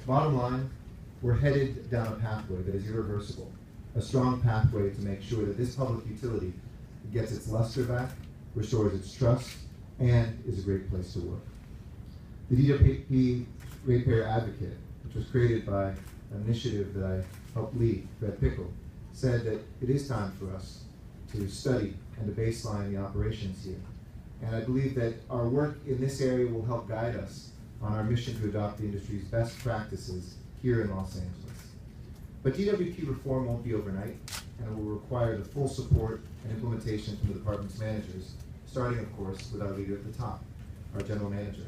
Bottom line, we're headed down a pathway that is irreversible, a strong pathway to make sure that this public utility gets its luster back, restores its trust, and is a great place to work. The DWP Ratepayer Advocate, which was created by an initiative that I helped lead, Fred Pickle, said that it is time for us to study and to baseline the operations here. And I believe that our work in this area will help guide us on our mission to adopt the industry's best practices here in Los Angeles. But DWP reform won't be overnight, and it will require the full support and implementation from the department's managers, starting, of course, with our leader at the top, our general manager.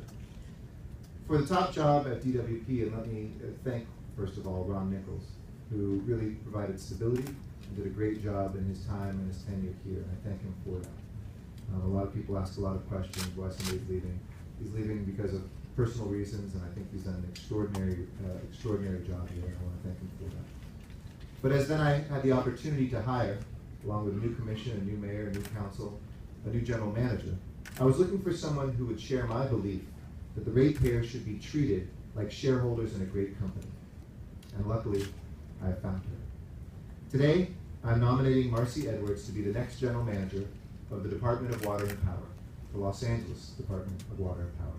For the top job at DWP, and let me thank, first of all, Ron Nichols, who really provided stability and did a great job in his time and his tenure here, and I thank him for that. A lot of people ask a lot of questions why somebody's leaving. He's leaving because of personal reasons, and I think he's done an extraordinary job here, and I want to thank him for that. But as then I had the opportunity to hire, along with a new commission, a new mayor, a new council, a new general manager, I was looking for someone who would share my belief that the ratepayers should be treated like shareholders in a great company. And luckily, I have found her. Today, I'm nominating Marcie Edwards to be the next general manager of the Department of Water and Power, the Los Angeles Department of Water and Power.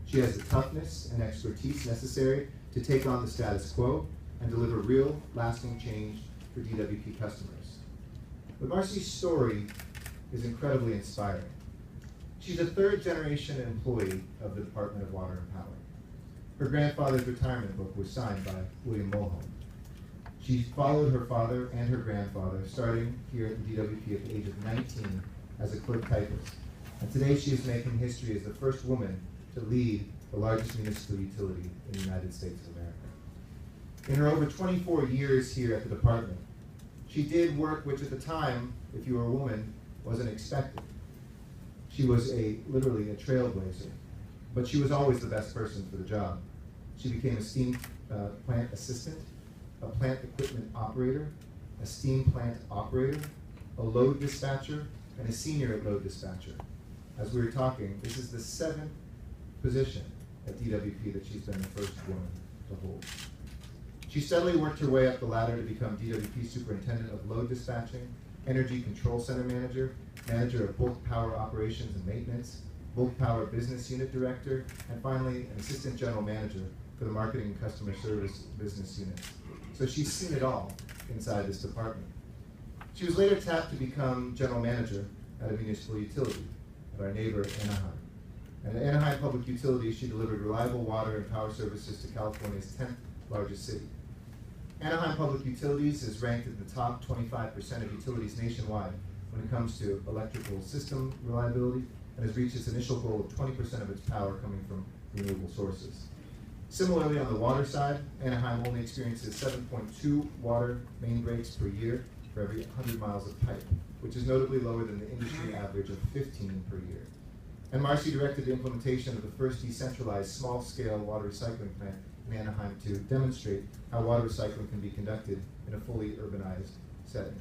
She has the toughness and expertise necessary to take on the status quo and deliver real, lasting change for DWP customers. But Marcie's story is incredibly inspiring. She's a third-generation employee of the Department of Water and Power. Her grandfather's retirement book was signed by William Mulholland. She followed her father and her grandfather, starting here at the DWP at the age of 19 as a clerk typist. And today she is making history as the first woman to lead the largest municipal utility in the United States of America. In her over 24 years here at the department, she did work which at the time, if you were a woman, wasn't expected. She was literally a trailblazer, but she was always the best person for the job. She became a steam plant assistant, a plant equipment operator, a steam plant operator, a load dispatcher, and a senior load dispatcher. As we were talking, this is the 7th position at DWP that she's been the first woman to hold. She steadily worked her way up the ladder to become DWP Superintendent of Load Dispatching, Energy Control Center Manager, Manager of Bulk Power Operations and Maintenance, Bulk Power Business Unit Director, and finally an Assistant General Manager for the Marketing and Customer Service Business Unit. So she's seen it all inside this department. She was later tapped to become General Manager at a municipal utility, at our neighbor Anaheim. And at Anaheim Public Utilities, she delivered reliable water and power services to California's 10th largest city. Anaheim Public Utilities is ranked in the top 25% of utilities nationwide when it comes to electrical system reliability, and has reached its initial goal of 20% of its power coming from renewable sources. Similarly, on the water side, Anaheim only experiences 7.2 water main breaks per year for every 100 miles of pipe, which is notably lower than the industry average of 15 per year. And Marcie directed the implementation of the first decentralized small-scale water recycling plant in Anaheim to demonstrate how water recycling can be conducted in a fully urbanized setting.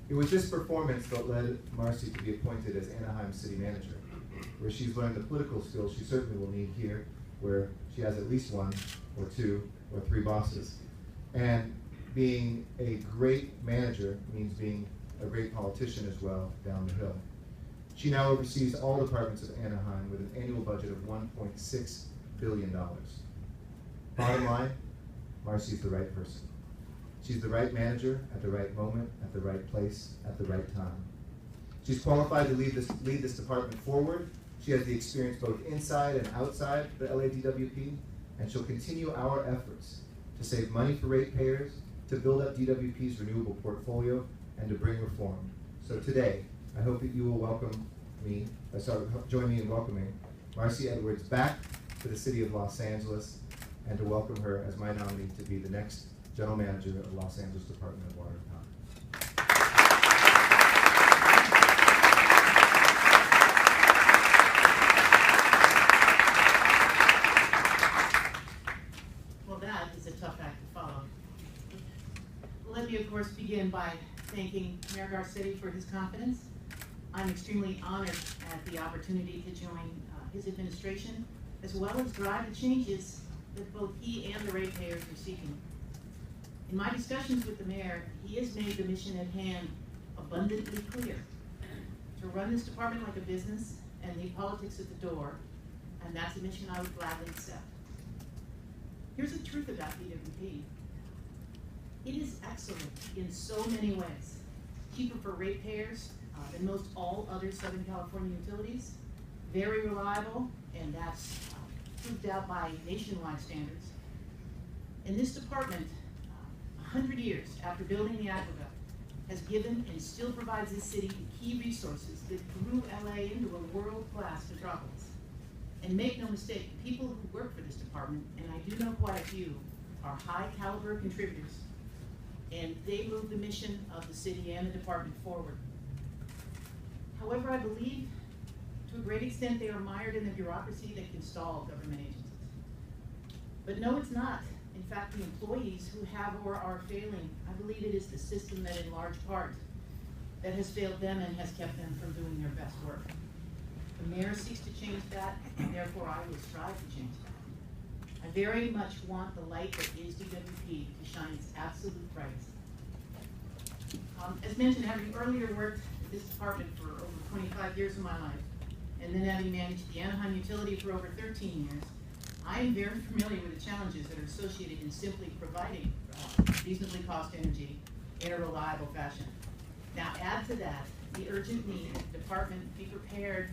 It was this performance that led Marcie to be appointed as Anaheim City Manager, where she's learned the political skills she certainly will need here, where she has at least one, or two, or three bosses. And being a great manager means being a great politician as well down the hill. She now oversees all departments of Anaheim with an annual budget of $1.6 billion. Bottom line, Marcie's the right person. She's the right manager at the right moment, at the right place, at the right time. She's qualified to lead this department forward. She has the experience both inside and outside the LADWP, and she'll continue our efforts to save money for ratepayers, to build up DWP's renewable portfolio, and to bring reform. So today, I hope that you will join me in welcoming Marcie Edwards back to the city of Los Angeles, and to welcome her as my nominee to be the next General Manager of the Los Angeles Department of Water and Power. Well, that is a tough act to follow. Let me, of course, begin by thanking Mayor Garcetti for his confidence. I'm extremely honored at the opportunity to join his administration, as well as drive the changes that both he and the ratepayers are seeking. In my discussions with the mayor, he has made the mission at hand abundantly clear: to run this department like a business and leave politics at the door, and that's a mission I would gladly accept. Here's the truth about DWP. It is excellent in so many ways. Cheaper for ratepayers than most all other Southern California utilities, very reliable, and that's proved out by nationwide standards. And this department, 100 years after building the aqueduct, has given and still provides this city the key resources that grew LA into a world-class metropolis. And make no mistake, the people who work for this department, and I do know quite a few, are high-caliber contributors, and they move the mission of the city and the department forward. However, I believe, to a great extent, they are mired in the bureaucracy that can stall government agencies. But no, it's not. In fact, the employees who have or are failing, I believe it is the system that in large part that has failed them and has kept them from doing their best work. The mayor seeks to change that, and therefore I will strive to change that. I very much want the light that is DWP to shine its absolute brightest. As mentioned, having earlier worked at this department for over 25 years of my life, and then having managed the Anaheim utility for over 13 years, I am very familiar with the challenges that are associated in simply providing reasonably cost energy in a reliable fashion. Now add to that the urgent need that the department be prepared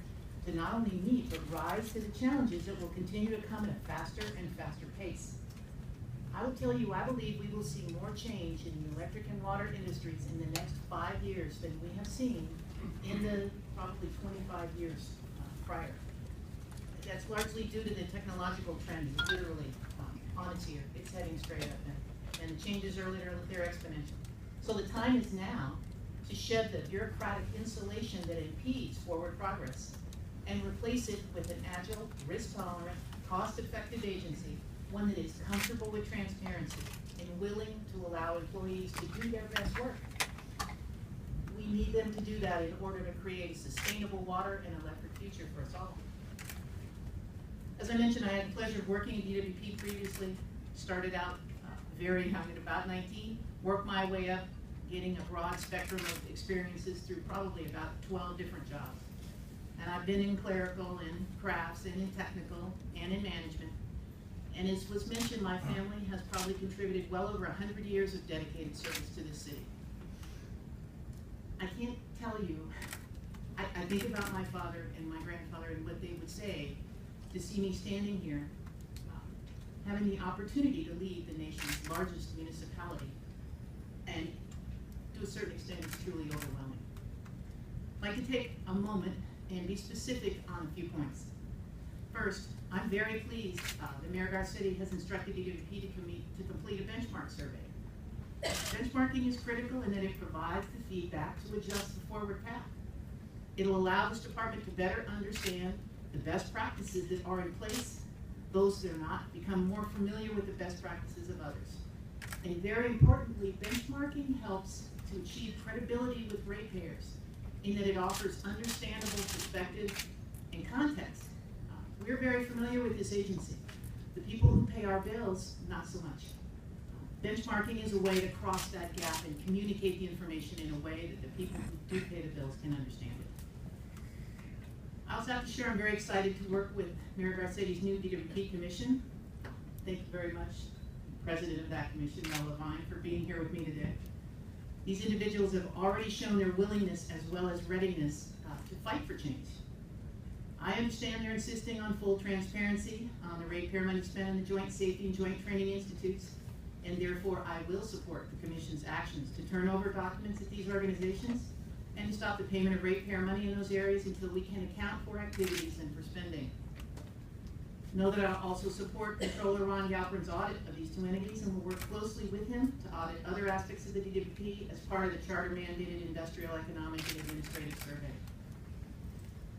to not only meet, but rise to the challenges that will continue to come at a faster and faster pace. I will tell you, I believe we will see more change in the electric and water industries in the next 5 years than we have seen in the probably 25 years prior. That's largely due to the technological trend, literally, on its ear. It's heading straight up, and the changes are literally, they're exponential. So the time is now to shed the bureaucratic insulation that impedes forward progress and replace it with an agile, risk-tolerant, cost-effective agency, one that is comfortable with transparency and willing to allow employees to do their best work. We need them to do that in order to create a sustainable water and electric future for us all. As I mentioned, I had the pleasure of working at DWP previously. Started out very young at about 19, worked my way up, getting a broad spectrum of experiences through probably about 12 different jobs. And I've been in clerical, in crafts, and in technical, and in management. And as was mentioned, my family has probably contributed well over 100 years of dedicated service to this city. I can't tell you, I think about my father and my grandfather and what they would say to see me standing here, having the opportunity to lead the nation's largest municipality. And to a certain extent, it's truly overwhelming. I'd like to take a moment and be specific on a few points. First, I'm very pleased that Mayor Garcetti has instructed DWP to complete a benchmark survey. Benchmarking is critical in that it provides the feedback to adjust the forward path. It'll allow this department to better understand the best practices that are in place, those that are not, become more familiar with the best practices of others. And very importantly, benchmarking helps to achieve credibility with ratepayers in that it offers understandable perspective and context. We're very familiar with this agency. The people who pay our bills, not so much. Benchmarking is a way to cross that gap and communicate the information in a way that the people who do pay the bills can understand it. I also have to share I'm very excited to work with Mayor Garcetti's new DWP commission. Thank you very much, President of that commission, Mel Levine, for being here with me today. These individuals have already shown their willingness as well as readiness to fight for change. I understand they're insisting on full transparency on the ratepayer money spent in the Joint Safety and Joint Training Institutes, and therefore I will support the Commission's actions to turn over documents at these organizations and to stop the payment of ratepayer money in those areas until we can account for activities and for spending. Know that I'll also support Controller Ron Galperin's audit of these two entities and will work closely with him to audit other aspects of the DWP as part of the charter-mandated industrial, economic, and administrative survey.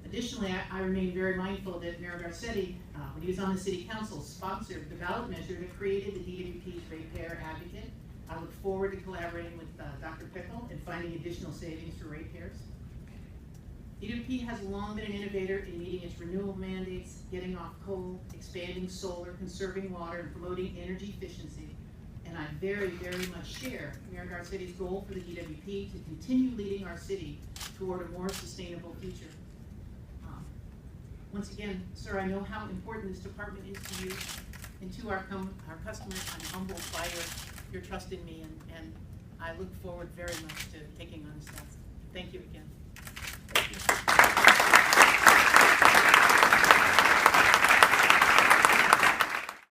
Additionally, I remain very mindful that Mayor Garcetti, when he was on the City Council, sponsored the ballot measure that created the DWP's ratepayer advocate. I look forward to collaborating with Dr. Pickle and finding additional savings for ratepayers. DWP has long been an innovator in meeting its renewable mandates, getting off coal, expanding solar, conserving water, and promoting energy efficiency. And I very, very much share Mayor Garcetti's goal for the DWP to continue leading our city toward a more sustainable future. Once again, sir, I know how important this department is to you and to our customers. I'm humbled by your trust in me, and I look forward very much to taking on this task. Thank you again.